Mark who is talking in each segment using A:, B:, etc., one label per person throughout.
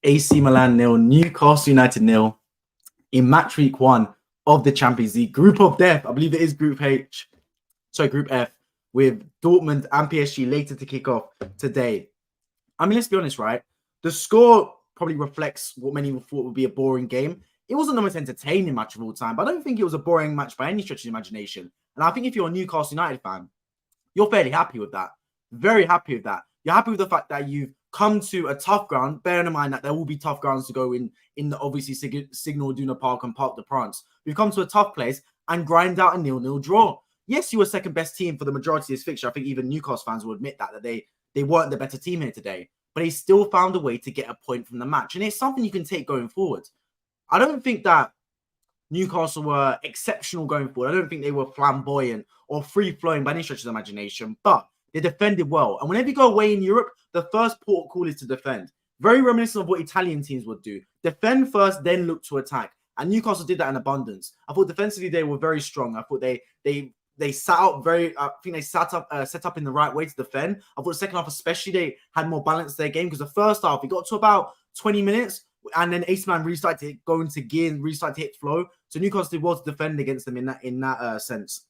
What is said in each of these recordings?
A: AC Milan 0, Newcastle United 0 in match week 1 of the Champions League. Group of death, I believe it is Group F, with Dortmund and PSG later to kick off today. I mean, let's be honest, right? The score probably reflects what many thought would be a boring game. It wasn't the most entertaining match of all time, but I don't think it was a boring match by any stretch of the imagination. And I think if you're a Newcastle United fan, you're fairly happy with that. Very happy with that. You're happy with the fact that you've come to a tough ground, bearing in mind that there will be tough grounds to go in the obviously Signal Iduna Park and Parc de France. You've come to a tough place and grind out a 0-0 draw. Yes, you were second best team for the majority of this fixture. I think even Newcastle fans will admit that they weren't the better team here today. But he still found a way to get a point from the match. And it's something you can take going forward. I don't think that Newcastle were exceptional going forward. I don't think they were flamboyant or free-flowing by any stretch of the imagination, but they defended well. And whenever you go away in Europe, the first port of call is to defend. Very reminiscent of what Italian teams would do. Defend first, then look to attack. And Newcastle did that in abundance. I thought defensively they were very strong. I thought they sat up very. I think they set up in the right way to defend. I thought the second half, especially, they had more balance to their game because the first half, it got to about 20 minutes, and then AC Milan restarted to go into gear and restarted to hit flow. So Newcastle did well to defend against them in that sense.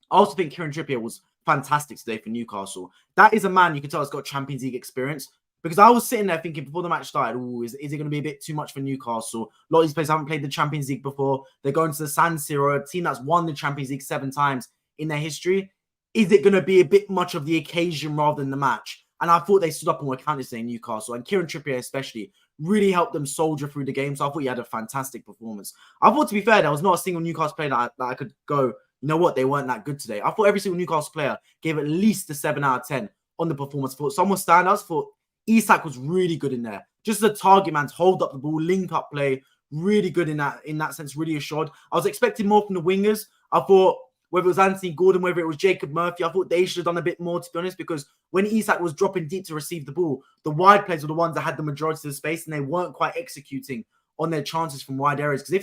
A: I also think Kieran Trippier was fantastic today for Newcastle. That is a man you can tell has got Champions League experience. Because I was sitting there thinking before the match started, is it going to be a bit too much for Newcastle? A lot of these players haven't played the Champions League before. They're going to the San Siro, a team that's won the Champions League 7 times in their history. Is it going to be a bit much of the occasion rather than the match? And I thought they stood up and were counted today in Newcastle. And Kieran Trippier especially really helped them soldier through the game. So I thought he had a fantastic performance. I thought, to be fair, there was not a single Newcastle player that I could go, you know what, they weren't that good today. I thought every single Newcastle player gave at least a 7 out of 10 on the performance. I thought some were standouts. I thought Isak was really good in there. Just as a target man to hold up the ball, link up play, really good in that sense, really assured. I was expecting more from the wingers. I thought whether it was Anthony Gordon, whether it was Jacob Murphy, I thought they should have done a bit more, to be honest, because when Isak was dropping deep to receive the ball, the wide players were the ones that had the majority of the space and they weren't quite executing on their chances from wide areas. Because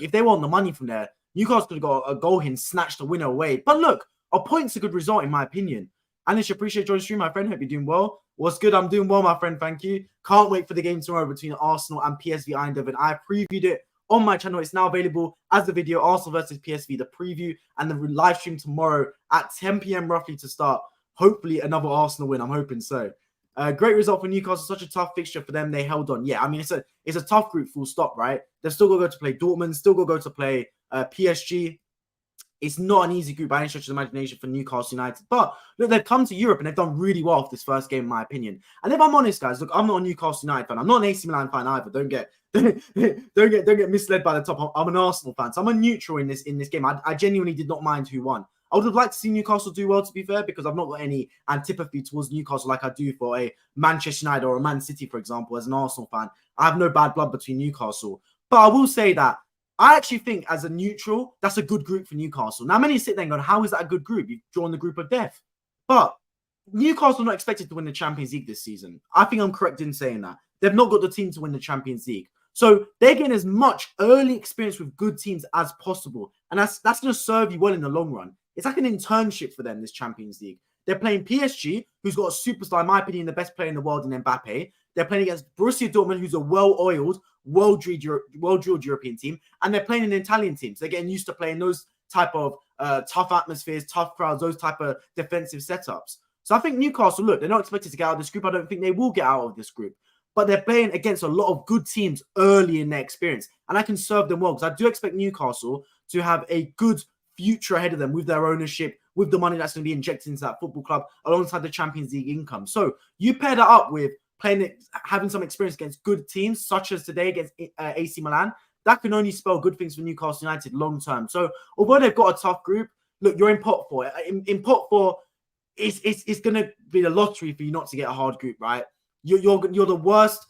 A: if they were on the money from there, Newcastle could have got a goal here and snatched the winner away. But look, a point's a good result in my opinion. Anish, appreciate joining the stream, my friend. Hope you're doing well. What's good? I'm doing well, my friend. Thank you. Can't wait for the game tomorrow between Arsenal and PSV Eindhoven. I previewed it on my channel. It's now available as a video. Arsenal versus PSV, the preview, and the live stream tomorrow at 10 p.m. roughly to start. Hopefully another Arsenal win. I'm hoping so. Great result for Newcastle. Such a tough fixture for them. They held on. Yeah, I mean, it's a tough group, full stop, right? They're still going to go to play Dortmund, still going to go to play PSG. It's not an easy group by any stretch of the imagination for Newcastle United. But look, they've come to Europe and they've done really well for this first game, in my opinion. And if I'm honest, guys, look, I'm not a Newcastle United fan. I'm not an AC Milan fan either. Don't get misled by the top. I'm an Arsenal fan. So I'm a neutral in this game. I genuinely did not mind who won. I would have liked to see Newcastle do well, to be fair, because I've not got any antipathy towards Newcastle like I do for a Manchester United or a Man City, for example, as an Arsenal fan. I have no bad blood between Newcastle. But I will say that I actually think, as a neutral, that's a good group for Newcastle. Now, many sit there and go, how is that a good group? You've drawn the group of death. But Newcastle are not expected to win the Champions League this season. I think I'm correct in saying that. They've not got the team to win the Champions League. So they're getting as much early experience with good teams as possible. And that's going to serve you well in the long run. It's like an internship for them, this Champions League. They're playing PSG, who's got a superstar, in my opinion, the best player in the world in Mbappe. They're playing against Borussia Dortmund, who's a well-oiled, well-drilled European team. And they're playing an Italian team. So they're getting used to playing those type of tough atmospheres, tough crowds, those type of defensive setups. So I think Newcastle, look, they're not expected to get out of this group. I don't think they will get out of this group. But they're playing against a lot of good teams early in their experience. And I can serve them well because I do expect Newcastle to have a good future ahead of them with their ownership, with the money that's going to be injected into that football club alongside the Champions League income. So you pair that up with having some experience against good teams, such as today against AC Milan, that can only spell good things for Newcastle United long term. So although they've got a tough group, look, you're in pot 4. In pot 4, it's going to be the lottery for you not to get a hard group, right? You're the worst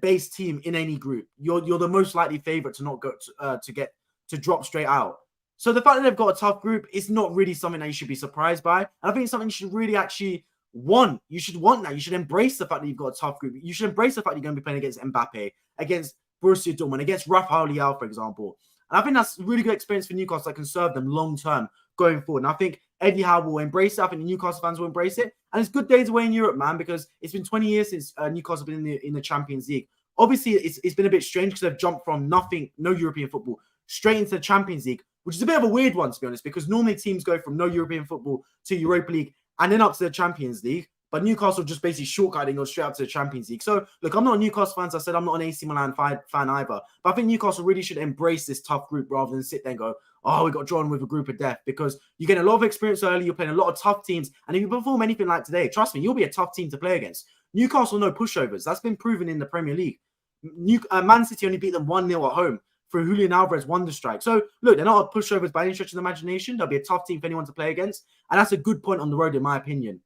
A: base team in any group. You're the most likely favorite to not go to drop straight out. So the fact that they've got a tough group is not really something that you should be surprised by. And I think it's something you should really actually want. You should want that. You should embrace the fact that you've got a tough group. You should embrace the fact that you're going to be playing against Mbappe, against Borussia Dortmund, against Rafael Leao, for example. And I think that's a really good experience for Newcastle that can serve them long term going forward. And I think Eddie Howe will embrace it. I think the Newcastle fans will embrace it. And it's good days away in Europe, man, because it's been 20 years since Newcastle have been in the Champions League. Obviously, it's been a bit strange because they've jumped from nothing, no European football, straight into the Champions League, which is a bit of a weird one, to be honest, because normally teams go from no European football to Europa League and then up to the Champions League. But Newcastle just basically shortcutting and go straight up to the Champions League. So, look, I'm not a Newcastle fan. As I said, I'm not an AC Milan fan either. But I think Newcastle really should embrace this tough group rather than sit there and go, oh, we got drawn with a group of death, because you get a lot of experience early. You're playing a lot of tough teams. And if you perform anything like today, trust me, you'll be a tough team to play against. Newcastle, no pushovers. That's been proven in the Premier League. Man City only beat them 1-0 at home through Julian Alvarez wonder strike. So, look, they're not pushovers by any stretch of the imagination. They'll be a tough team for anyone to play against. And that's a good point on the road, in my opinion.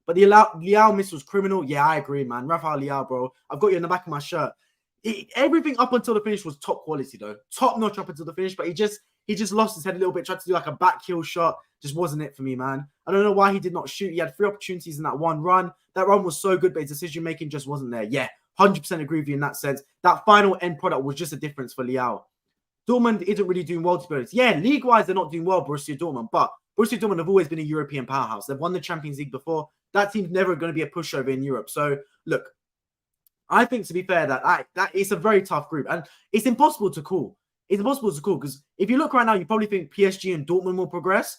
A: But the Leao miss was criminal. Yeah, I agree, man. Rafael Leao, bro. I've got you in the back of my shirt. Everything up until the finish was top quality, though. Top notch up until the finish. But he just lost his head a little bit. Tried to do like a back heel shot. Just wasn't it for me, man. I don't know why he did not shoot. He had 3 opportunities in that one run. That run was so good, but his decision making just wasn't there. Yeah, 100% agree with you in that sense. That final end product was just a difference for Leao. Dortmund isn't really doing well, to be honest. Yeah, league-wise, they're not doing well, Borussia Dortmund. But Borussia Dortmund have always been a European powerhouse. They've won the Champions League before. That team's never going to be a pushover in Europe. So, look, I think, to be fair, that it's a very tough group. And it's impossible to call. It's impossible to call because if you look right now, you probably think PSG and Dortmund will progress.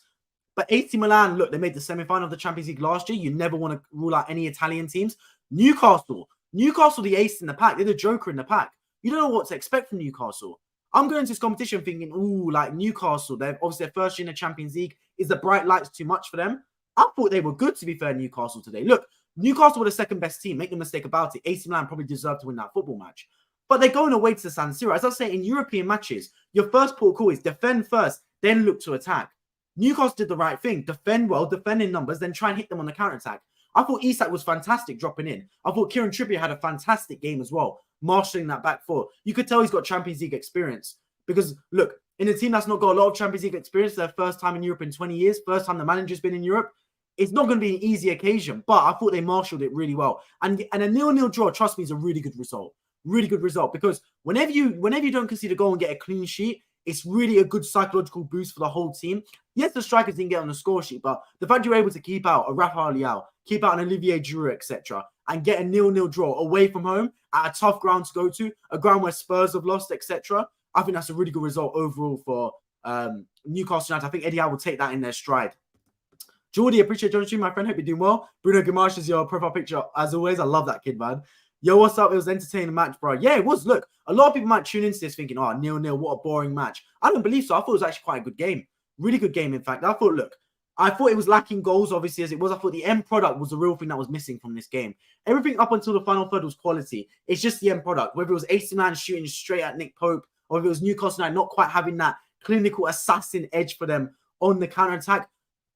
A: But AC Milan, look, they made the semi-final of the Champions League last year. You never want to rule out any Italian teams. Newcastle, the ace in the pack. They're the joker in the pack. You don't know what to expect from Newcastle. I'm going to this competition thinking, ooh, like Newcastle, they're obviously their first year in the Champions League. Is the bright lights too much for them? I thought they were good, to be fair, Newcastle today. Look, Newcastle were the second best team. Make no mistake about it. AC Milan probably deserved to win that football match. But they're going away to San Siro. As I say, in European matches, your first port of call is defend first, then look to attack. Newcastle did the right thing. Defend well, defend in numbers, then try and hit them on the counter-attack. I thought Isak was fantastic dropping in. I thought Kieran Trippier had a fantastic game as well, marshalling that back four. You could tell he's got Champions League experience. Because, look, in a team that's not got a lot of Champions League experience, their first time in Europe in 20 years, first time the manager's been in Europe, it's not going to be an easy occasion. But I thought they marshaled it really well. And a 0-0 draw, trust me, is a really good result. Really good result. Because whenever you don't concede a goal and get a clean sheet, it's really a good psychological boost for the whole team. Yes, the strikers didn't get on the score sheet, but the fact you're able to keep out a Rafael Leao, keep out an Olivier Giroud, etc., and get a 0-0 draw away from home at a tough ground to go to, a ground where Spurs have lost, etc., I think that's a really good result overall for Newcastle United. I think Eddie Howe will take that in their stride. Jordy, appreciate John Stream, my friend. Hope you're doing well. Bruno Guimaraes is your profile picture. As always, I love that kid, man. Yo, what's up? It was an entertaining match, bro. Yeah, it was. Look, a lot of people might tune into this thinking, oh, 0-0, what a boring match. I don't believe so. I thought it was actually quite a good game. Really good game, in fact. I thought it was lacking goals, obviously, as it was. I thought the end product was the real thing that was missing from this game. Everything up until the final third was quality. It's just the end product. Whether it was AC Milan shooting straight at Nick Pope, or if it was Newcastle United not quite having that clinical assassin edge for them on the counter-attack,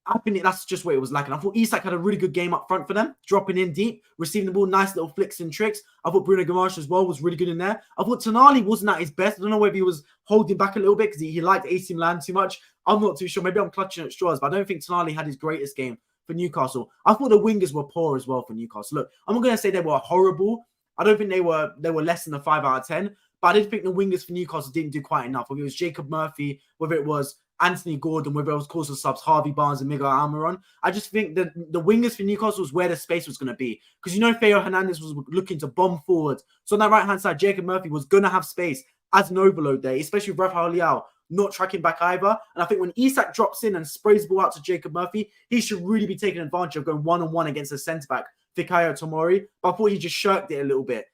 A: I think that's just what it was lacking. I thought Isak had a really good game up front for them, dropping in deep, receiving the ball, nice little flicks and tricks. I thought Bruno Guimaraes as well was really good in there. I thought Tonali wasn't at his best. I don't know whether he was holding back a little bit because he liked AC Milan too much. I'm not too sure. Maybe I'm clutching at straws, but I don't think Tonali had his greatest game for Newcastle. I thought the wingers were poor as well for Newcastle. Look, I'm not going to say they were horrible. I don't think they were less than a 5 out of 10. But I did think the wingers for Newcastle didn't do quite enough. Whether it was Jacob Murphy, whether it was Anthony Gordon, whether it was course of subs, Harvey Barnes and Miguel Almiron. I just think that the wingers for Newcastle was where the space was going to be. Because, Theo Hernandez was looking to bomb forward. So on that right-hand side, Jacob Murphy was going to have space as an overload there, especially with Rafael Leao not tracking back either. And I think when Isak drops in and sprays the ball out to Jacob Murphy, he should really be taking advantage of going one-on-one against the centre-back, Fikayo Tomori. But I thought he just shirked it a little bit.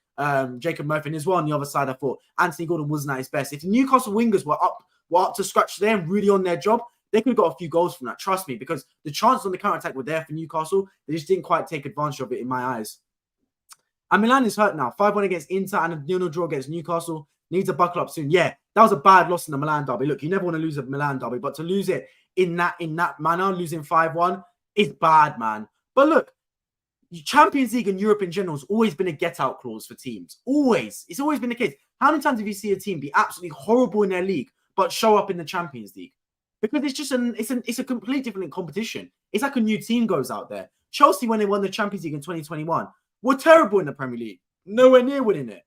A: Jacob Murphy, and as well on the other side, I thought Anthony Gordon wasn't at his best. If the Newcastle wingers were up to scratch there and really on their job, they could have got a few goals from that. Trust me, because the chances on the counter-attack were there for Newcastle. They just didn't quite take advantage of it in my eyes. And Milan is hurt now. 5-1 against Inter and a 0-0 draw against Newcastle. Need to buckle up soon. Yeah, that was a bad loss in the Milan derby. Look, you never want to lose a Milan derby, but to lose it in that manner, losing 5-1, is bad, man. But look, Champions League and Europe in general has always been a get-out clause for teams. Always. It's always been the case. How many times have you seen a team be absolutely horrible in their league but show up in the Champions League? Because it's just it's a complete different competition. It's like a new team goes out there. Chelsea, when they won the Champions League in 2021, were terrible in the Premier League. Nowhere near winning it.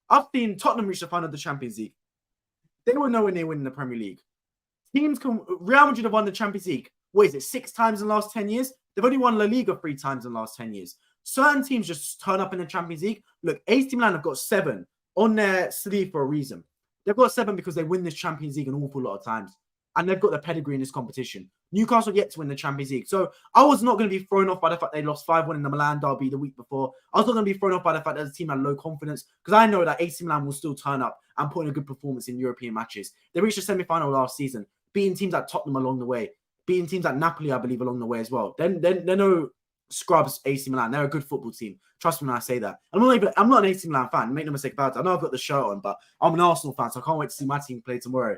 A: I've seen Tottenham reach the final of the Champions League. They were nowhere near winning the Premier League. Real Madrid have won the Champions League. What is it, 6 times in the last 10 years? They've only won La Liga 3 times in the last 10 years. Certain teams just turn up in the Champions League. Look, AC Milan have got 7 on their sleeve for a reason. They've got 7 because they win this Champions League an awful lot of times. And they've got the pedigree in this competition. Newcastle yet to win the Champions League. So I was not going to be thrown off by the fact they lost 5-1 in the Milan derby the week before. I was not going to be thrown off by the fact that the team had low confidence, because I know that AC Milan will still turn up and put in a good performance in European matches. They reached the semi-final last season, beating teams like Tottenham along the way, beating teams like Napoli, I believe, along the way as well. They're no scrubs, AC Milan. They're a good football team. Trust me when I say that. I'm not an AC Milan fan. Make no mistake about it. I know I've got the shirt on, but I'm an Arsenal fan, so I can't wait to see my team play tomorrow.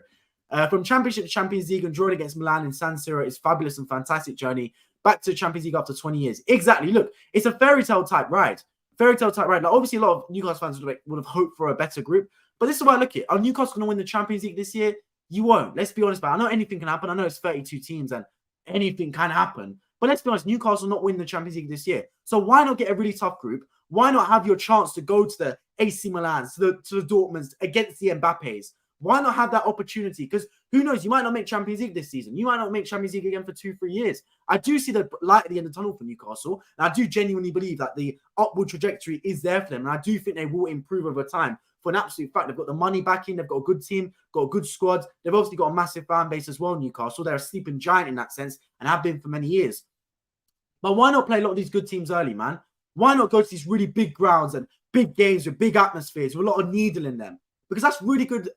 A: From Championship to Champions League and drawing against Milan in San Siro is fabulous and fantastic journey back to Champions League after 20 years. Exactly. Look, it's a fairy tale type ride. Like, obviously, a lot of Newcastle fans would have hoped for a better group, but this is why I look at it. Are Newcastle going to win the Champions League this year? You won't. Let's be honest about it. I know anything can happen. I know it's 32 teams and anything can happen. But let's be honest, Newcastle not win the Champions League this year. So why not get a really tough group? Why not have your chance to go to the AC Milans, to the Dortmunds against the Mbappes? Why not have that opportunity? Because who knows, you might not make Champions League this season. You might not make Champions League again for 2-3 years. I do see the light at the end of the tunnel for Newcastle. And I do genuinely believe that the upward trajectory is there for them. And I do think they will improve over time. For an absolute fact, they've got the money backing. They've got a good team, got a good squad. They've obviously got a massive fan base as well, Newcastle. They're a sleeping giant in that sense and have been for many years. But why not play a lot of these good teams early, man? Why not go to these really big grounds and big games with big atmospheres with a lot of needle in them? Because that's really good,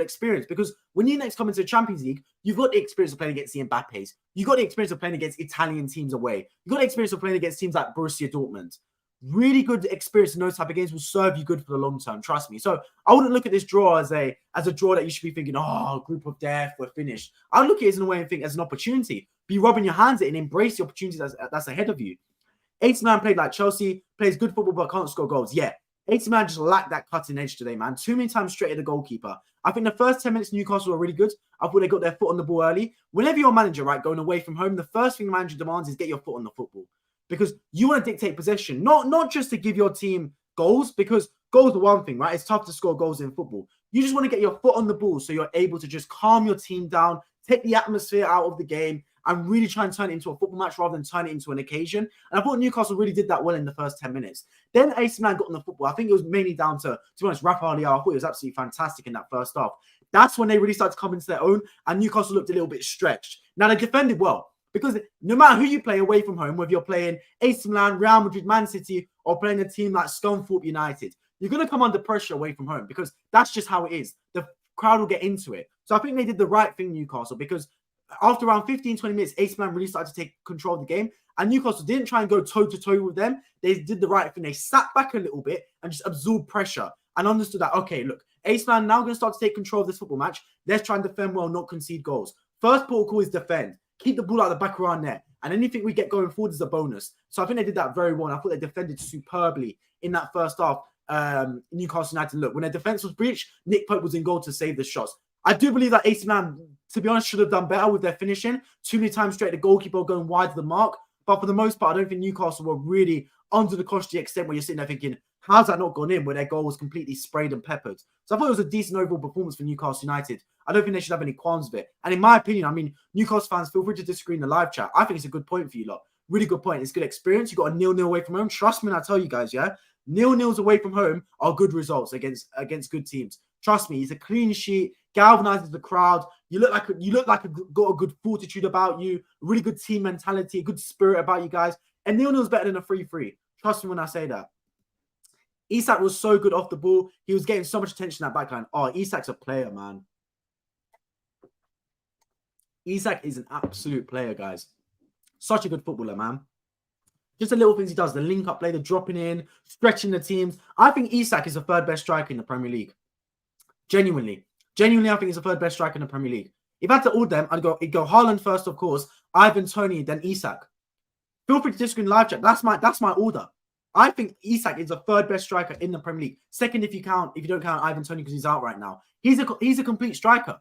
A: experience. Because when you next come into the Champions League, you've got the experience of playing against the Mbappes. You've got the experience of playing against Italian teams away. You've got the experience of playing against teams like Borussia Dortmund. Really good experience in those type of games will serve you good for the long term. Trust me. So I wouldn't look at this draw as a draw that you should be thinking, oh, group of death, we're finished. I look at it as in a way and think as an opportunity. Be rubbing your hands at it and embrace the opportunity that's ahead of you. AC Milan played like Chelsea, plays good football but can't score goals. Yeah. AC Milan just lacked that cutting edge today, man. Too many times straight at the goalkeeper. I think the first 10 minutes Newcastle were really good. I thought they got their foot on the ball early. Whenever you're a manager, right, going away from home, the first thing the manager demands is get your foot on the football. Because you want to dictate possession, not just to give your team goals, because goals are one thing, right? It's tough to score goals in football. You just want to get your foot on the ball so you're able to just calm your team down, take the atmosphere out of the game, and really try and turn it into a football match rather than turn it into an occasion. And I thought Newcastle really did that well in the first 10 minutes. Then AC Milan got on the football. I think it was mainly down to be honest, Rafael Leao. I thought it was absolutely fantastic in that first half. That's when they really started to come into their own, and Newcastle looked a little bit stretched. Now, they defended well, because no matter who you play away from home, whether you're playing AC Milan, Real Madrid, Man City, or playing a team like Scunthorpe United, you're going to come under pressure away from home, because that's just how it is. The crowd will get into it. So I think they did the right thing, Newcastle, because after around 15, 20 minutes, AC Milan really started to take control of the game. And Newcastle didn't try and go toe-to-toe with them. They did the right thing. They sat back a little bit and just absorbed pressure and understood that, okay, look, AC Milan now going to start to take control of this football match. Let's try and defend well, not concede goals. First protocol is defend. Keep the ball out of the back of our net. And anything we get going forward is a bonus. So I think they did that very well. And I thought they defended superbly in that first half. Newcastle United, look, when their defense was breached, Nick Pope was in goal to save the shots. I do believe that AC Milan, to be honest, should have done better with their finishing. Too many times straight at the goalkeeper going wide of the mark. But for the most part, I don't think Newcastle were really under the cosh to the extent where you're sitting there thinking, how's that not gone in, where their goal was completely sprayed and peppered? So I thought it was a decent overall performance for Newcastle United. I don't think they should have any qualms with it. And in my opinion, I mean, Newcastle fans, feel free to disagree in the live chat. I think it's a good point for you lot. Really good point. It's good experience. You got a 0-0 away from home. Trust me when I tell you guys, yeah? 0-0s away from home are good results against good teams. Trust me, it's a clean sheet, galvanizes the crowd. You look like got a good fortitude about you, really good team mentality, a good spirit about you guys. And 0-0 is better than a 3-3. Trust me when I say that. Isak was so good off the ball. He was getting so much attention in that backline. Oh, Isak's a player, man. Isak is an absolute player, guys. Such a good footballer, man. Just the little things he does, the link-up play, the dropping in, stretching the teams. I think Isak is the third best striker in the Premier League. Genuinely, I think he's the third best striker in the Premier League. If I had to order them, I'd go Haaland first, of course, Ivan Toney, then Isak. Feel free to disagree in live chat. That's my order. I think Isak is the third best striker in the Premier League. Second, if you don't count Ivan Toney because he's out right now. He's a complete striker.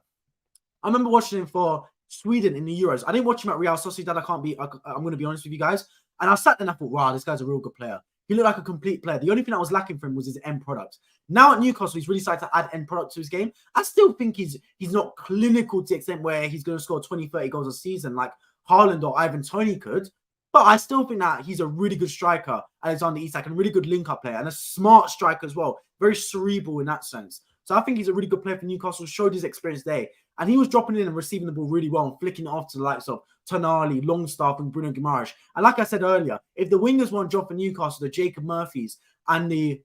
A: I remember watching him for Sweden in the Euros. I didn't watch him at Real Sociedad. I'm going to be honest with you guys. And I sat there and I thought, wow, this guy's a real good player. He looked like a complete player. The only thing that was lacking for him was his end product. Now at Newcastle, he's really started to add end product to his game. I still think he's not clinical to the extent where he's going to score 20, 30 goals a season like Haaland or Ivan Toney could. But I still think that he's a really good striker, Alexander Isak, and a really good link-up player, and a smart striker as well. Very cerebral in that sense. So I think he's a really good player for Newcastle, showed his experience there. And he was dropping in and receiving the ball really well and flicking it off to the likes of Tonali, Longstaff, and Bruno Guimaraes. And like I said earlier, if the wingers weren't dropped for Newcastle, the Jacob Murphys and the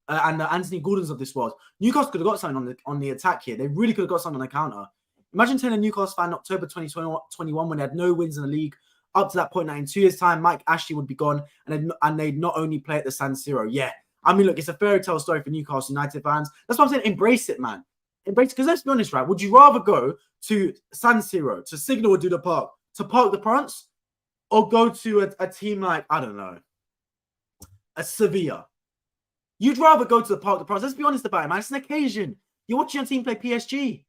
A: Anthony Gordons of this world, Newcastle could have got something on the attack here. They really could have got something on the counter. Imagine telling a Newcastle fan in October 2021 when they had no wins in the league, up to that point that in 2 years' time, Mike Ashley would be gone and they'd not only play at the San Siro. Yeah. I mean, look, it's a fairy tale story for Newcastle United fans. That's what I'm saying. Embrace it, man. Embrace it. Because let's be honest, right? Would you rather go to San Siro, to Signal Iduna Park, to Parc des Princes, or go to a team like, I don't know, a Sevilla? You'd rather go to the Parc des Princes. Let's be honest about it, man. It's an occasion. You're watching your team play PSG.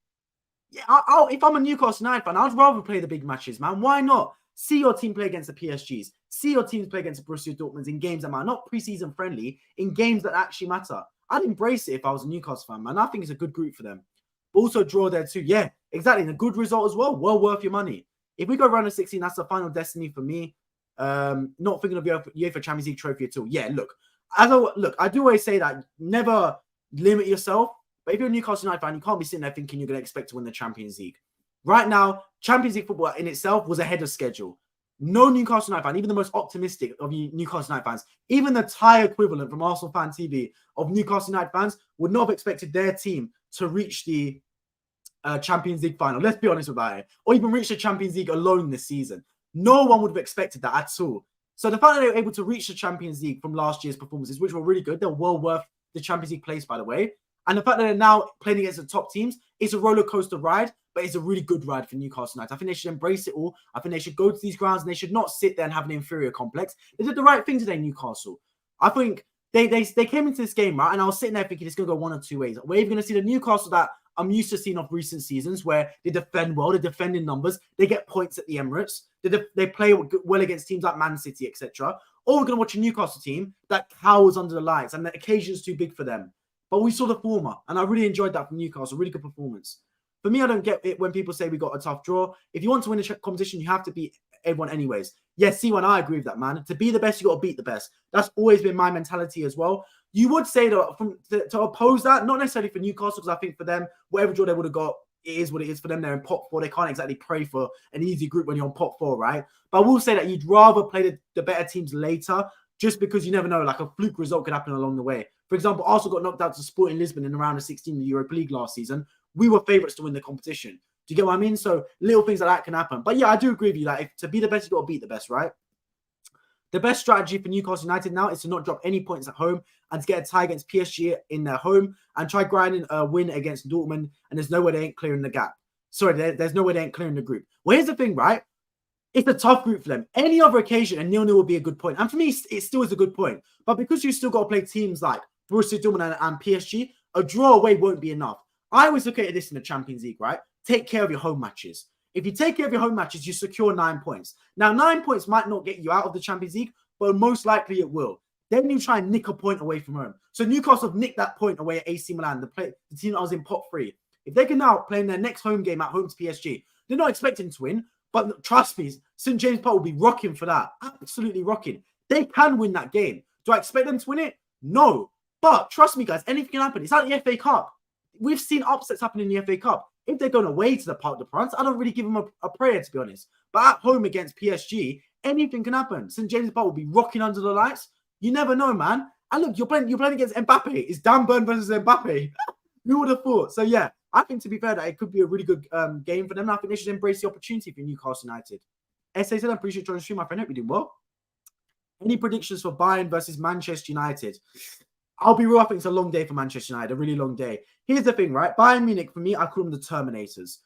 A: Yeah, if I'm a Newcastle United fan, I'd rather play the big matches, man. Why not? See your team play against the PSGs. See your teams play against the Borussia Dortmunds in games that matter, not preseason friendly, in games that actually matter. I'd embrace it if I was a Newcastle fan, man. I think it's a good group for them. But also draw there too. Yeah, exactly. And a good result as well. Well worth your money. If we go round of 16, that's the final destiny for me. Not thinking of UEFA Champions League trophy at all. Yeah, look. I do always say that never limit yourself. But if you're a Newcastle United fan, you can't be sitting there thinking you're going to expect to win the Champions League. Right now, Champions League football in itself was ahead of schedule. No Newcastle United fan, even the most optimistic of Newcastle United fans, even the Thai equivalent from Arsenal Fan TV of Newcastle United fans would not have expected their team to reach the Champions League final. Let's be honest about it. Or even reach the Champions League alone this season. No one would have expected that at all. So the fact that they were able to reach the Champions League from last year's performances, which were really good, they're well worth the Champions League place, by the way. And the fact that they're now playing against the top teams, it's a roller coaster ride, but it's a really good ride for Newcastle United. I think they should embrace it all. I think they should go to these grounds and they should not sit there and have an inferior complex. They did the right thing today, Newcastle. I think they came into this game, right? And I was sitting there thinking it's going to go one of two ways. We're either going to see the Newcastle that I'm used to seeing of recent seasons where they defend well, they defend in numbers, they get points at the Emirates, they play well against teams like Man City, etc. Or we're going to watch a Newcastle team that cowers under the lights and the occasion's too big for them. But we saw the former, and I really enjoyed that from Newcastle. Really good performance. For me, I don't get it when people say we got a tough draw. If you want to win a competition, you have to beat everyone anyways. Yes, C1, I agree with that, man. To be the best, you got to beat the best. That's always been my mentality as well. You would say that to oppose that, not necessarily for Newcastle, because I think for them, whatever draw they would have got, it is what it is for them. They're in pot 4. They can't exactly pray for an easy group when you're on pot 4, right? But I will say that you'd rather play the better teams later, just because you never know, like a fluke result could happen along the way. For example, Arsenal got knocked out to Sporting Lisbon in the round of 16 in the Europa League last season. We were favourites to win the competition. Do you get what I mean? So little things like that can happen. But yeah, I do agree with you. Like, to be the best, you got to beat the best, right? The best strategy for Newcastle United now is to not drop any points at home and to get a tie against PSG in their home and try grinding a win against Dortmund. And there's no way they ain't clearing the gap. Sorry, there's no way they ain't clearing the group. Well, here's the thing, right? It's a tough group for them. Any other occasion, a 0-0 would be a good point. And for me, it still is a good point. But because you still got to play teams like Borussia Dortmund and PSG, a draw away won't be enough. I always look at this in the Champions League, right? Take care of your home matches. If you take care of your home matches, you secure 9 points. Now, 9 points might not get you out of the Champions League, but most likely it will. Then you try and nick a point away from home. So Newcastle have nicked that point away at AC Milan, the team that was in pot 3. If they can now play in their next home game at home to PSG, they're not expecting to win, but trust me, St. James Park will be rocking for that. Absolutely rocking. They can win that game. Do I expect them to win it? No. But trust me, guys, anything can happen. It's like the FA Cup. We've seen upsets happen in the FA Cup. If they're going away to the Parc des Princes, I don't really give them a prayer, to be honest. But at home against PSG, anything can happen. St. James Park will be rocking under the lights. You never know, man. And look, you're playing against Mbappe. It's Dan Burn versus Mbappe. Who would have thought? So yeah, I think, to be fair, that it could be a really good game for them. I think they should embrace the opportunity for Newcastle United. SA said, I appreciate joining the stream, my friend. Hope you're doing well. Any predictions for Bayern versus Manchester United? I'll be real, I think it's a long day for Manchester United, a really long day. Here's the thing, right? Bayern Munich, for me, I call them the Terminators.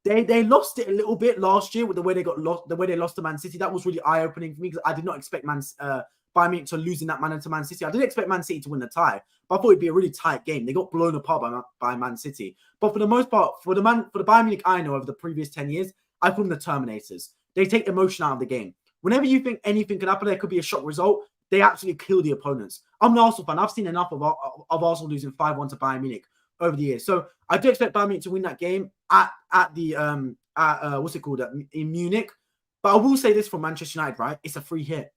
A: They lost it a little bit last year with the way they lost to Man City. That was really eye-opening for me because I did not expect Bayern Munich to lose in that manner to Man City. I didn't expect Man City to win the tie, but I thought it'd be a really tight game. They got blown apart by Man City. But for the most part, for the Bayern Munich I know over the previous 10 years, I call them the Terminators. They take emotion out of the game. Whenever you think anything could happen, there could be a shock result, they absolutely kill the opponents. I'm an Arsenal fan. I've seen enough of Arsenal losing 5-1 to Bayern Munich over the years. So I do expect Bayern Munich to win that game in Munich. But I will say this for Manchester United, right? It's a free hit.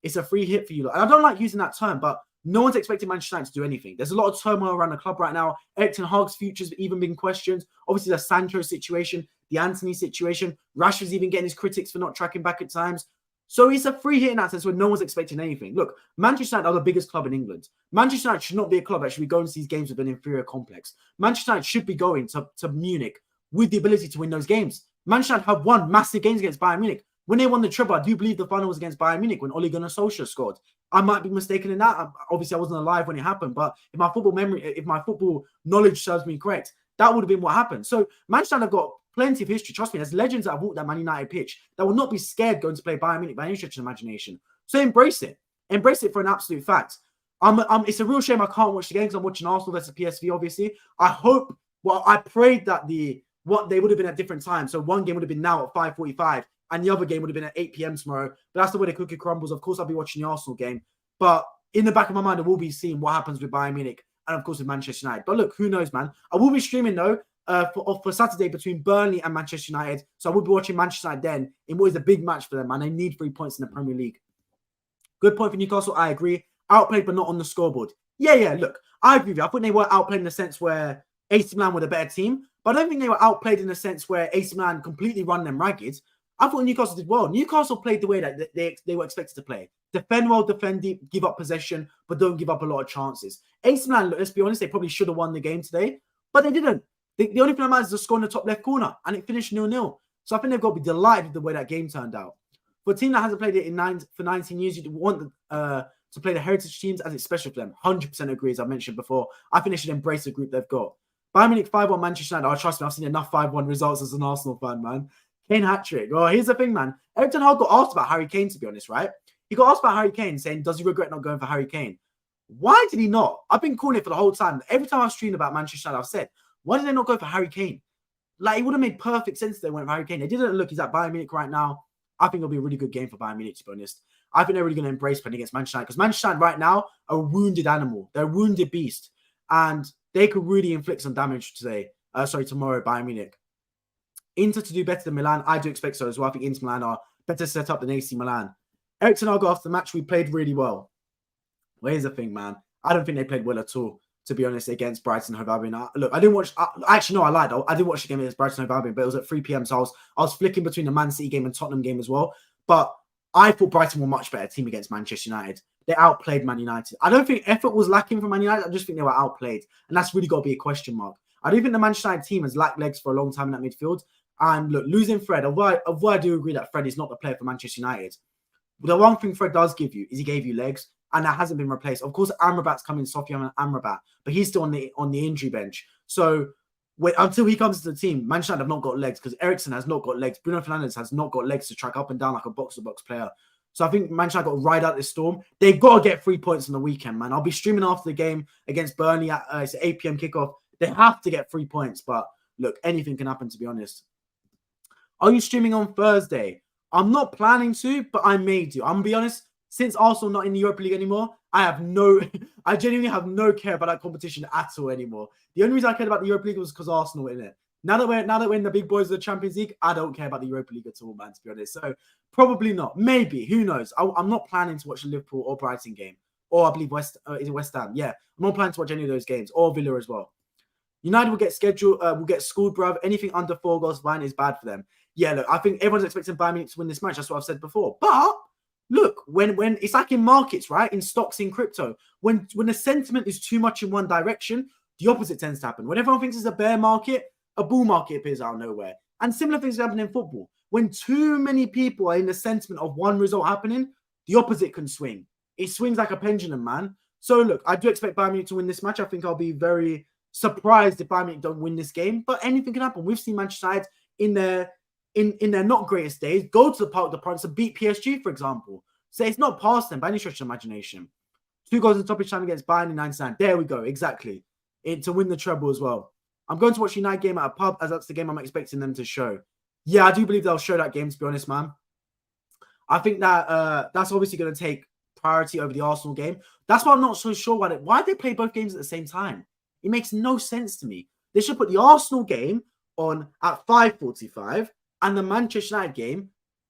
A: It's a free hit for you. And I don't like using that term, but no one's expecting Manchester United to do anything. There's a lot of turmoil around the club right now. Erik ten Hag's future's even been questioned. Obviously, the Sancho situation, the Anthony situation. Rashford's even getting his critics for not tracking back at times. So it's a free hit in that sense where no one's expecting anything. Look, Manchester United are the biggest club in England. Manchester United should not be a club that should be going to these games with an inferior complex. Manchester United should be going to Munich with the ability to win those games. Manchester United have won massive games against Bayern Munich. When they won the treble, I do believe the final was against Bayern Munich when Ole Gunnar Solskjaer scored. I might be mistaken in that. Obviously, I wasn't alive when it happened, but if my football knowledge serves me correct, that would have been what happened. So Manchester United have got plenty of history. Trust me, there's legends that have walked that Man United pitch that will not be scared going to play Bayern Munich by any stretch of imagination. So embrace it. Embrace it for an absolute fact. It's a real shame I can't watch the game because I'm watching Arsenal versus PSV, obviously. I prayed that they would have been at different times. So one game would have been now at 5:45 and the other game would have been at 8 p.m. tomorrow. But that's the way the cookie crumbles. Of course, I'll be watching the Arsenal game. But in the back of my mind, I will be seeing what happens with Bayern Munich and, of course, with Manchester United. But look, who knows, man? I will be streaming, though, for Saturday between Burnley and Manchester United. So I will be watching Manchester United then in what is a big match for them, man. They need 3 points in the Premier League. Good point for Newcastle. I agree. Outplayed, but not on the scoreboard. Yeah. Look, I agree with you. I think they were outplayed in the sense where AC Milan were the better team. But I don't think they were outplayed in the sense where AC Milan completely run them ragged. I thought Newcastle did well. Newcastle played the way that they were expected to play. Defend well, defend deep, give up possession, but don't give up a lot of chances. AC Milan, let's be honest, they probably should have won the game today, but they didn't. The only thing that matters is the score in the top left corner, and it finished 0-0. So I think they've got to be delighted with the way that game turned out. For a team that hasn't played it for 19 years, you want to play the heritage teams as it's special for them. 100% agree, as I mentioned before. I think they should embrace the group they've got. Bayern Munich 5-1 Manchester United. Oh, trust me, I've seen enough 5-1 results as an Arsenal fan, man. Kane hat-trick. Oh, here's the thing, man. Erik ten Hag got asked about Harry Kane, to be honest, right? He got asked about Harry Kane, saying, does he regret not going for Harry Kane? Why did he not? I've been calling it for the whole time. Every time I've streamed about Manchester United, I've said, why did they not go for Harry Kane? Like, it would have made perfect sense if they went for Harry Kane. They didn't look. He's at Bayern Munich right now. I think it'll be a really good game for Bayern Munich, to be honest. I think they're really going to embrace playing against Manchester United because Manchester United right now are a wounded animal. They're a wounded beast. And they could really inflict some damage tomorrow, Bayern Munich. Inter to do better than Milan. I do expect so as well. I think Inter Milan are better set up than AC Milan. Erik ten Hag after the match, we played really well. Well, here's the thing, man. I don't think they played well at all, to be honest, against Brighton Hove Albion. Look, I didn't watch. Actually, no, I lied. I did watch the game against Brighton Hove Albion, but it was at 3 p.m. So I was flicking between the Man City game and Tottenham game as well. But I thought Brighton were a much better team against Manchester United. They outplayed Man United. I don't think effort was lacking from Man United. I just think they were outplayed, and that's really got to be a question mark. I don't think the Manchester United team has lacked legs for a long time in that midfield. And look, losing Fred, although I do agree that Fred is not the player for Manchester United, the one thing Fred does give you is he gave you legs, and that hasn't been replaced. Of course, Amrabat's coming, Sofian Amrabat, but he's still on the injury bench. So until he comes to the team, Manchester United have not got legs because Eriksen has not got legs. Bruno Fernandes has not got legs to track up and down like a box-to-box player. So I think Manchester United got to ride out this storm. They've got to get 3 points on the weekend, man. I'll be streaming after the game against Burnley at it's an 8 p.m. kickoff. They have to get 3 points, but look, anything can happen, to be honest. Are you streaming on Thursday? I'm not planning to, but I may do. I'm going to be honest, since Arsenal not in the Europa League anymore, I genuinely have no care about that competition at all anymore. The only reason I cared about the Europa League was because Arsenal were in it. Now that we're in the big boys of the Champions League, I don't care about the Europa League at all, man, to be honest. So probably not. Maybe. Who knows? I'm not planning to watch the Liverpool or Brighton game. Or I believe is it West Ham? Yeah. I'm not planning to watch any of those games. Or Villa as well. United will get schooled, bruv. Anything under 4 goals fine is bad for them. Yeah, look, I think everyone's expecting Bayern Munich to win this match. That's what I've said before. But look, when it's like in markets, right? In stocks, in crypto, when the sentiment is too much in one direction, the opposite tends to happen. When everyone thinks it's a bear market, a bull market appears out of nowhere. And similar things happen in football. When too many people are in the sentiment of one result happening, the opposite can swing. It swings like a pendulum, man. So look, I do expect Bayern Munich to win this match. I think I'll be very surprised if Bayern Munich don't win this game. But anything can happen. We've seen Manchester United in their not greatest days go to the Parc des Princes to beat PSG, for example. So it's not past them by any stretch of imagination. 2 goals in the stoppage time against Bayern in 99. There we go, exactly. To win the treble as well. I'm going to watch United game at a pub as that's the game I'm expecting them to show. Yeah, I do believe they'll show that game, to be honest, man. I think that that's obviously going to take priority over the Arsenal game. That's why I'm not so sure why they play both games at the same time. It makes no sense to me. They should put the Arsenal game on at 5:45 and the Manchester United game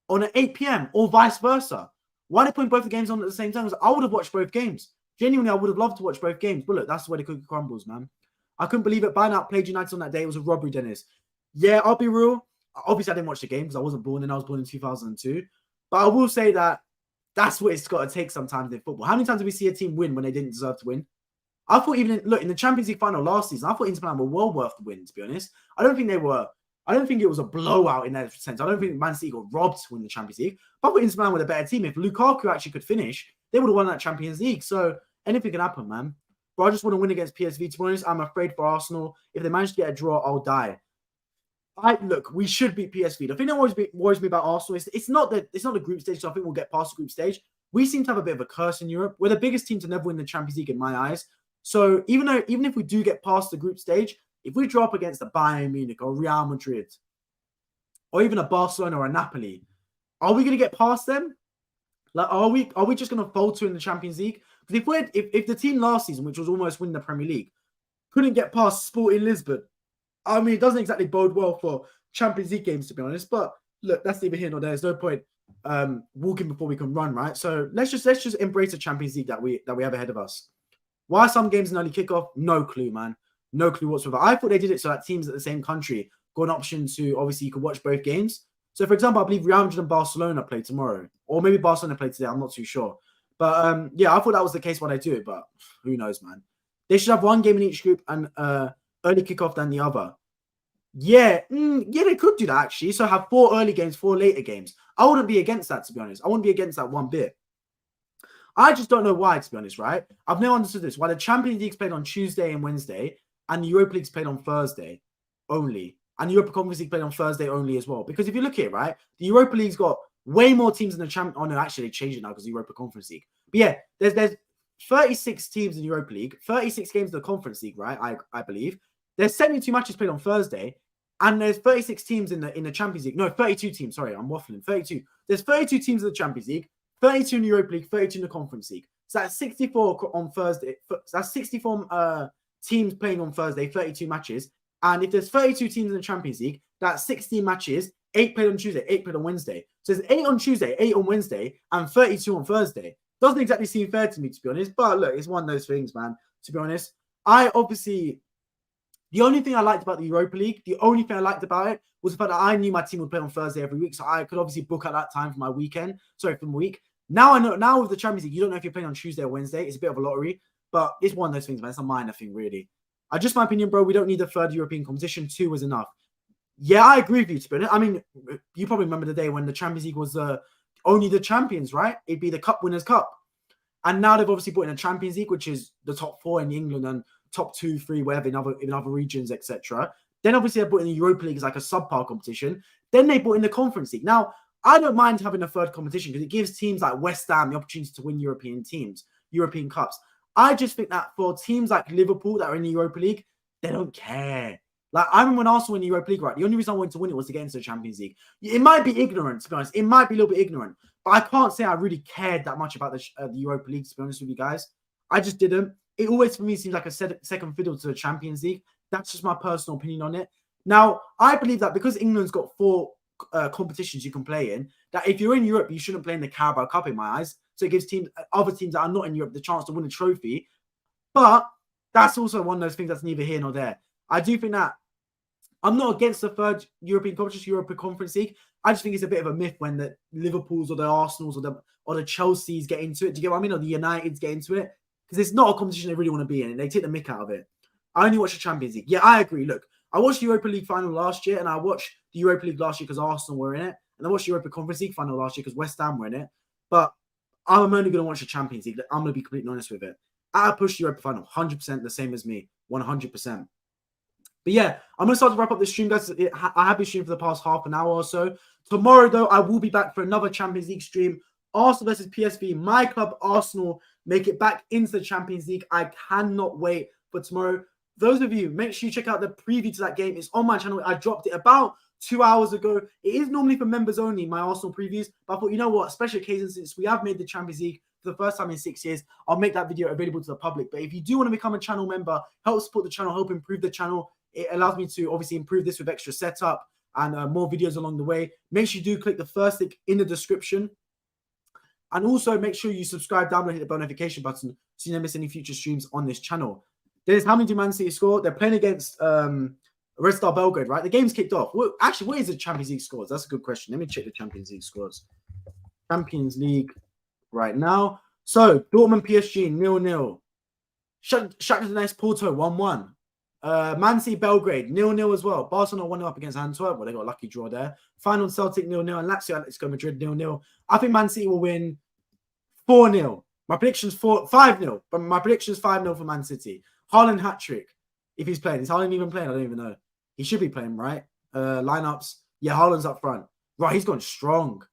A: on at 8 p.m. or vice versa. Why are they putting both the games on at the same time? I would have watched both games. Genuinely, I would have loved to watch both games. But look, that's the way the cookie crumbles, man. I couldn't believe it. Bayern outplayed United on that day. It was a robbery, Dennis. Yeah, I'll be real. Obviously, I didn't watch the game because I wasn't born, and I was born in 2002. But I will say that that's what it's got to take sometimes in football. How many times did we see a team win when they didn't deserve to win? I thought even in the Champions League final last season, I thought Inter Milan were well worth the win, to be honest. I don't think it was a blowout in that sense. I don't think Man City got robbed to win the Champions League. But I thought Inter Milan were the better team. If Lukaku actually could finish, they would have won that Champions League. So anything can happen, man. But I just want to win against PSV. To be honest, I'm afraid for Arsenal. If they manage to get a draw, I'll die. Look, we should beat PSV. The thing that worries me about Arsenal is it's not the group stage, so I think we'll get past the group stage. We seem to have a bit of a curse in Europe. We're the biggest team to never win the Champions League in my eyes. So even if we do get past the group stage, if we drop against a Bayern Munich or Real Madrid, or even a Barcelona or a Napoli, are we going to get past them? Like, are we just going to falter in the Champions League? Because if the team last season, which was almost winning the Premier League, couldn't get past Sporting Lisbon, I mean, it doesn't exactly bode well for Champions League games, to be honest. But look, that's neither here nor there. There's no point walking before we can run, right? So let's just embrace the Champions League that we have ahead of us. Why some games in early kickoff? No clue, man. No clue whatsoever. I thought they did it so that teams at the same country got an option to, obviously, you could watch both games. So, for example, I believe Real Madrid and Barcelona play tomorrow. Or maybe Barcelona play today. I'm not too sure. But, yeah, I thought that was the case when they do it. But who knows, man. They should have one game in each group and early kickoff than the other. Yeah, they could do that, actually. So have 4 early games, 4 later games. I wouldn't be against that, to be honest. I wouldn't be against that one bit. I just don't know why, to be honest, right? I've never understood this. Why the Champions League's played on Tuesday and Wednesday, and the Europa League's played on Thursday only. And the Europa Conference League played on Thursday only as well. Because if you look at it, right, the Europa League's got way more teams than the Champions. Oh, no, actually, they changed it now because the Europa Conference League. But yeah, there's 36 teams in the Europa League, 36 games in the Conference League, right? I believe. There's 72 matches played on Thursday, and there's 36 teams in the Champions League. No, 32 teams. Sorry, I'm waffling. 32. There's 32 teams in the Champions League, 32 in the Europa League, 32 in the Conference League. So that's 64 on Thursday. So that's 64 teams playing on Thursday, 32 matches. And if there's 32 teams in the Champions League, that's 16 matches, 8 played on Tuesday, 8 played on Wednesday. So there's 8 on Tuesday, 8 on Wednesday, and 32 on Thursday. Doesn't exactly seem fair to me, to be honest. But look, it's one of those things, man, to be honest. The only thing I liked about the Europa League, the only thing I liked about it was the fact that I knew my team would play on Thursday every week. So I could obviously book at that time for my weekend. Sorry, for my week. Now I know, now with the Champions League, you don't know if you're playing on Tuesday or Wednesday. It's a bit of a lottery, but it's one of those things, man. It's a minor thing, really. Just my opinion, bro. We don't need a third European competition. 2 was enough. Yeah, I agree with you, to be honest. I mean, you probably remember the day when the Champions League was only the champions, right? It'd be the Cup Winners' Cup. And now they've obviously put in a Champions League, which is the top 4 in England and top 2, 3, whatever in other regions, etc. Then obviously they put in the Europa League as like a subpar competition. Then they put in the Conference League. Now, I don't mind having a third competition because it gives teams like West Ham the opportunity to win European Cups. I just think that for teams like Liverpool that are in the Europa League, they don't care. Like, I remember when Arsenal won the Europa League, right? The only reason I wanted to win it was to get into the Champions League. It might be ignorant, to be honest. It might be a little bit ignorant. But I can't say I really cared that much about the Europa League, to be honest with you guys. I just didn't. It always, for me, seems like a second fiddle to the Champions League. That's just my personal opinion on it. Now, I believe that because England's got 4 competitions you can play in, that if you're in Europe, you shouldn't play in the Carabao Cup, in my eyes. So it gives other teams that are not in Europe the chance to win a trophy. But that's also one of those things that's neither here nor there. I do think that I'm not against the third European competition, Europa Conference League. I just think it's a bit of a myth when the Liverpools or the Arsenals or the Chelseas get into it. Do you get what I mean? Or the Uniteds get into it. Because it's not a competition they really want to be in. And they take the mick out of it. I only watch the Champions League. Yeah, I agree. Look, I watched the Europa League final last year, and I watched the Europa League last year because Arsenal were in it. And I watched the Europa Conference League final last year because West Ham were in it. But I'm only going to watch the Champions League. I'm going to be completely honest with it. I pushed the Europa final 100% the same as me. 100%. But yeah, I'm going to start to wrap up this stream, guys. I have been streaming for the past half an hour or so. Tomorrow, though, I will be back for another Champions League stream. Arsenal versus PSV. My club, Arsenal, make it back into the Champions League. I cannot wait for tomorrow. Those of you, make sure you check out the preview to that game. It's on my channel. I dropped it about 2 hours ago. It is normally for members only, my Arsenal previews. But I thought, you know what? Special occasion, since we have made the Champions League for the first time in 6 years, I'll make that video available to the public. But if you do want to become a channel member, help support the channel, help improve the channel. It allows me to obviously improve this with extra setup. and more videos along the way. Make sure you do click the first link in the description. And also make sure you subscribe down below, hit the bell notification button so you never miss any future streams on this channel. There's how many do Man City score? They're playing against Red Star Belgrade, right? The game's kicked off. Actually, what is the Champions League scores? That's a good question. Let me check the Champions League scores. Champions League right now. So, Dortmund PSG 0-0. Shakhtar Donetsk Porto 1-1. Man City Belgrade 0-0 as well. Barcelona 1-0 up against Antwerp. Well, they got a lucky draw there. Final Celtic 0-0 and Lazio Atletico Madrid 0-0. I think Man City will win 4-0. My prediction's 5-0. But my prediction's 5-0 for Man City. Haaland hat-trick. If he's playing. Is Haaland even playing? I don't even know. He should be playing, right? Lineups. Yeah, Haaland's up front. Right, he's gone strong.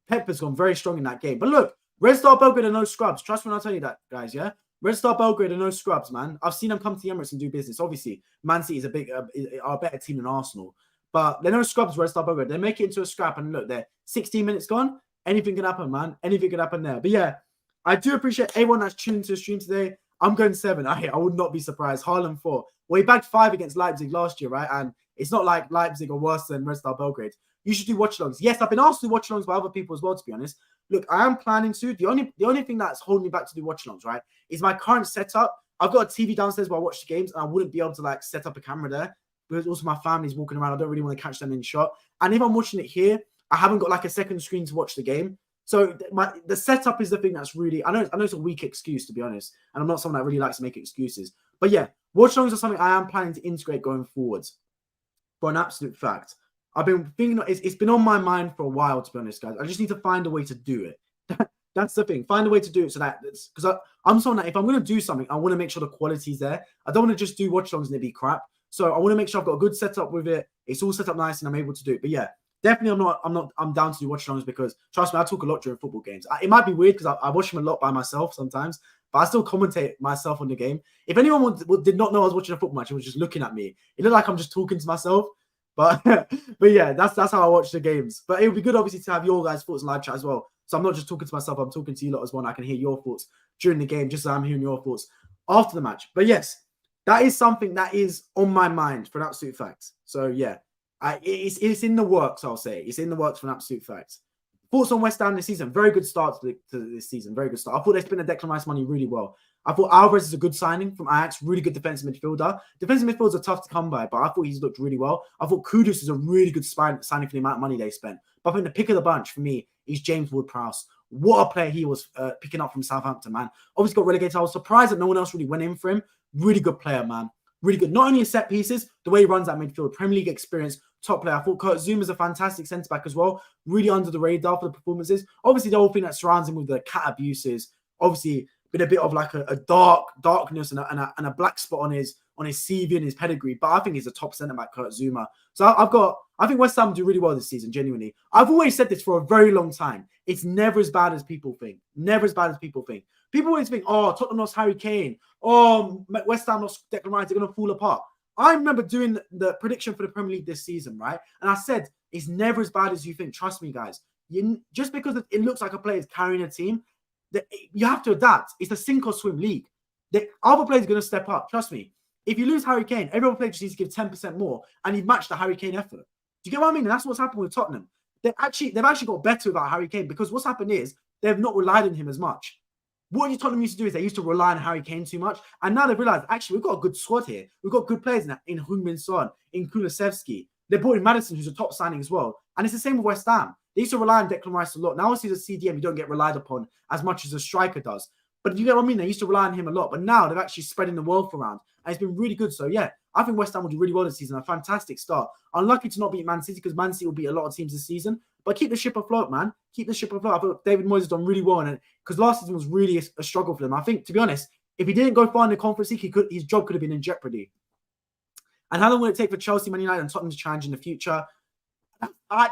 A: Pepper's gone very strong in that game. But look, Red Star Belgrade are no scrubs. Trust me when I tell you that, guys, yeah? Red Star Belgrade are no scrubs, man. I've seen them come to the Emirates and do business. Obviously, Man City is a better team than Arsenal. But they're no scrubs, Red Star Belgrade. They make it into a scrap. And look, they're 16 minutes gone. Anything can happen, man. Anything can happen there. But yeah, I do appreciate everyone that's tuned into the stream today. I'm going 7. I would not be surprised. Haaland 4. Well, he bagged 5 against Leipzig last year, right? And it's not like Leipzig are worse than Red Star Belgrade. You should do watch-alongs. Yes, I've been asked to do watch-alongs by other people as well, to be honest. Look, I am planning to. The only thing that's holding me back to do watch-alongs, right, is my current setup. I've got a TV downstairs where I watch the games, and I wouldn't be able to, like, set up a camera there because also my family's walking around. I don't really want to catch them in shot. And if I'm watching it here, I haven't got, like, a second screen to watch the game. So the setup is the thing that's really... I know it's a weak excuse, to be honest, and I'm not someone that really likes to make excuses. But, yeah, watch-alongs are something I am planning to integrate going forwards for an absolute fact. I've been thinking, it's been on my mind for a while, to be honest, guys. I just need to find a way to do it. That's the thing. Find a way to do it so that, because I'm someone that if I'm going to do something, I want to make sure the quality's there. I don't want to just do watch-alongs and it be crap. So I want to make sure I've got a good setup with it. It's all set up nice and I'm able to do it. But yeah, definitely I'm down to do watch-alongs because, trust me, I talk a lot during football games. It might be weird because I watch them a lot by myself sometimes, but I still commentate myself on the game. If anyone did not know I was watching a football match and was just looking at me, it looked like I'm just talking to myself. But yeah, that's how I watch the games. But it would be good, obviously, to have your guys' thoughts in live chat as well. So I'm not just talking to myself, I'm talking to you lot as well. And I can hear your thoughts during the game, just as I'm hearing your thoughts after the match. But yes, that is something that is on my mind for an absolute fact. So yeah, it's in the works, I'll say. It's in the works for an absolute fact. Thoughts on West Ham this season? Very good start to this season. Very good start. I thought they spent a Declan Rice money really well. I thought Alvarez is a good signing from Ajax. Really good defensive midfielder. Defensive midfielders are tough to come by, but I thought he's looked really well. I thought Kudus is a really good signing for the amount of money they spent. But I think the pick of the bunch for me is James Ward-Prowse. What a player he was picking up from Southampton, man. Obviously got relegated. I was surprised that no one else really went in for him. Really good player, man. Really good. Not only his set pieces, the way he runs that midfield. Premier League experience. Top player. I thought Kurt Zuma's a fantastic centre-back as well. Really under the radar for the performances. Obviously, the whole thing that surrounds him with the cat abuses. Obviously, been a bit of like a darkness and a black spot on his CV and his pedigree. But I think he's a top centre-back, Kurt Zuma. So I think West Ham do really well this season, genuinely. I've always said this for a very long time. It's never as bad as people think. Never as bad as people think. People always think, oh, Tottenham lost Harry Kane. Oh, West Ham lost Declan Rice. They're going to fall apart. I remember doing the prediction for the Premier League this season, right? And I said, it's never as bad as you think. Trust me, guys. Just because it looks like a player is carrying a team, you have to adapt. It's a sink or swim league. The other players are going to step up. Trust me. If you lose Harry Kane, every other player just needs to give 10% more, and you match the Harry Kane effort. Do you get what I mean? And that's what's happened with Tottenham. They've actually got better without Harry Kane because what's happened is they've not relied on him as much. What Tottenham used to do is they used to rely on Harry Kane too much, and now they've realised actually we've got a good squad here. We've got good players in Heung-min Son, in Kulusevski. They brought in Maddison, who's a top signing as well, and it's the same with West Ham. They used to rely on Declan Rice a lot. Now, obviously, as a CDM, you don't get relied upon as much as a striker does. But you get what I mean? They used to rely on him a lot. But now they've actually spreading the wealth around. And it's been really good. So, yeah, I think West Ham will do really well this season. A fantastic start. Unlucky to not beat Man City because Man City will beat a lot of teams this season. But keep the ship afloat, man. Keep the ship afloat. I thought David Moyes has done really well. Because last season was really a struggle for them. I think, to be honest, if he didn't go far in the Conference League, his job could have been in jeopardy. And how long will it take for Chelsea, Man United, and Tottenham to challenge in the future?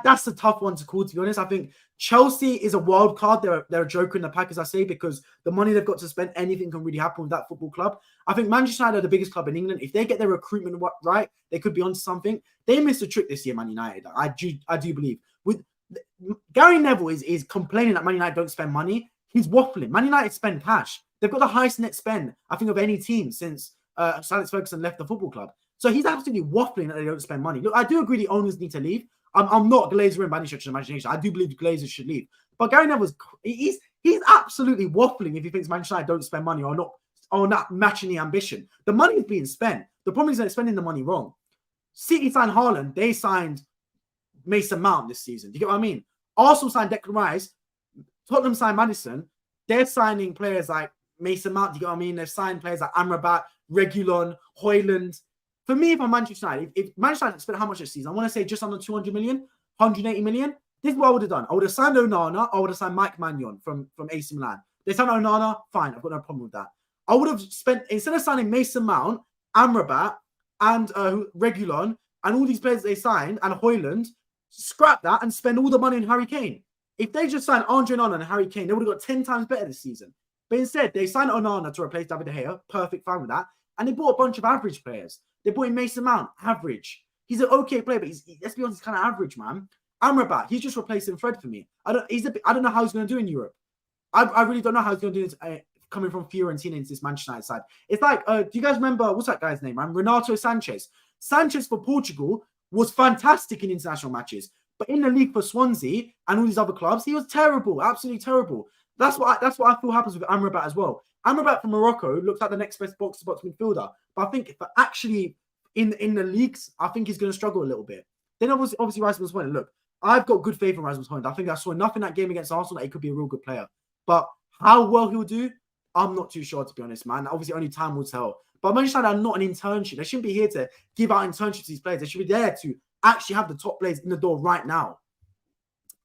A: That's a tough one to call, to be honest. I think Chelsea is a wild card. They're a joker in the pack, as I say, because the money they've got to spend, anything can really happen with that football club. I think Manchester United are the biggest club in England. If they get their recruitment right, they could be on something. They missed a trick this year, Man United. I do believe. With Gary Neville is complaining that Man United don't spend money. He's waffling. Man United spend cash. They've got the highest net spend, I think, of any team since Sir Alex Ferguson left the football club. So he's absolutely waffling that they don't spend money. Look, I do agree the owners need to leave. I'm not Glazer in by any stretch of imagination. I do believe Glazer should leave. But Gary Neville's he's absolutely waffling if he thinks Manchester United don't spend money or not matching the ambition. The money is being spent. The problem is they're spending the money wrong. City signed Haaland. They signed Mason Mount this season. Do you get what I mean? Arsenal signed Declan Rice. Tottenham signed Maddison. They're signing players like Mason Mount. Do you get what I mean? They've signed players like Amrabat, Reguilon, Højlund. For me, if I'm Manchester United, if Manchester United spent how much this season? I want to say just under 200 million, 180 million. This is what I would have done. I would have signed Onana. I would have signed Mike Maignan from AC Milan. They signed Onana. Fine. I've got no problem with that. I would have spent, instead of signing Mason Mount, Amrabat, and Reguilon, and all these players they signed, and Højlund, scrap that and spend all the money on Harry Kane. If they just signed Andre Onana and Harry Kane, they would have got 10 times better this season. But instead, they signed Onana to replace David De Gea. Perfect, fine with that. And they bought a bunch of average players. They bought in Mason Mount, average. He's an okay player, but let's be honest, he's kind of average, man. Amrabat, he's just replacing Fred for me. I don't know how he's going to do in Europe. I really don't know how he's going to do this coming from Fiorentina into this Manchester United side. It's like, do you guys remember, what's that guy's name, man? Renato Sanchez. Sanchez for Portugal was fantastic in international matches. But in the league for Swansea and all these other clubs, he was terrible, absolutely terrible. That's what I feel happens with Amrabat as well. Amrabat from Morocco looks like the next best box-to-box midfielder. But I think for actually in the leagues, I think he's going to struggle a little bit. Then obviously Rasmus Højlund. Look, I've got good faith in Rasmus Højlund. I think I saw enough in that game against Arsenal that he could be a real good player. But how well he'll do, I'm not too sure, to be honest, man. Obviously, only time will tell. But Manchester United are not an internship. They shouldn't be here to give out internships to these players. They should be there to actually have the top players in the door right now.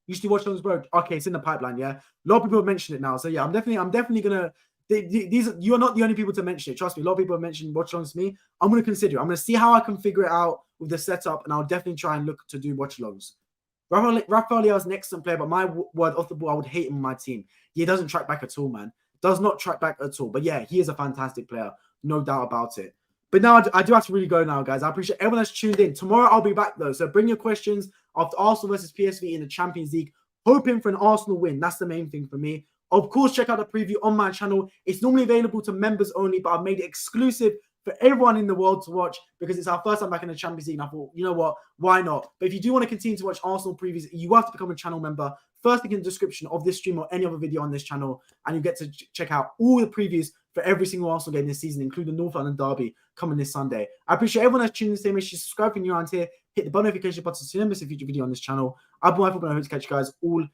A: You should watch those, bro. Okay, it's in the pipeline, yeah. A lot of people have mentioned it now. So yeah, I'm definitely gonna. You are not the only people to mention it. Trust me, a lot of people have mentioned watch alongs to me. I'm gonna consider it. I'm gonna see how I can figure it out with the setup, and I'll definitely try and look to do watch alongs. Rafael Leao is an excellent player, but my word off the ball, I would hate him on my team. He doesn't track back at all, man. Does not track back at all. But yeah, he is a fantastic player, no doubt about it. But now I do have to really go now, guys. I appreciate everyone that's tuned in. Tomorrow I'll be back though, so bring your questions after Arsenal versus PSV in the Champions League. Hoping for an Arsenal win. That's the main thing for me. Of course, check out the preview on my channel. It's normally available to members only, but I've made it exclusive for everyone in the world to watch because it's our first time back in the Champions League. And I thought, you know what? Why not? But if you do want to continue to watch Arsenal previews, you have to become a channel member. First link in the description of this stream or any other video on this channel, and you get to check out all the previews for every single Arsenal game this season, including the North London Derby coming this Sunday. I appreciate everyone that's tuning in. Make sure you subscribe if you're new around here. Hit the bell notification button so you never miss a future video on this channel. I've been Michael, and I hope to catch you guys all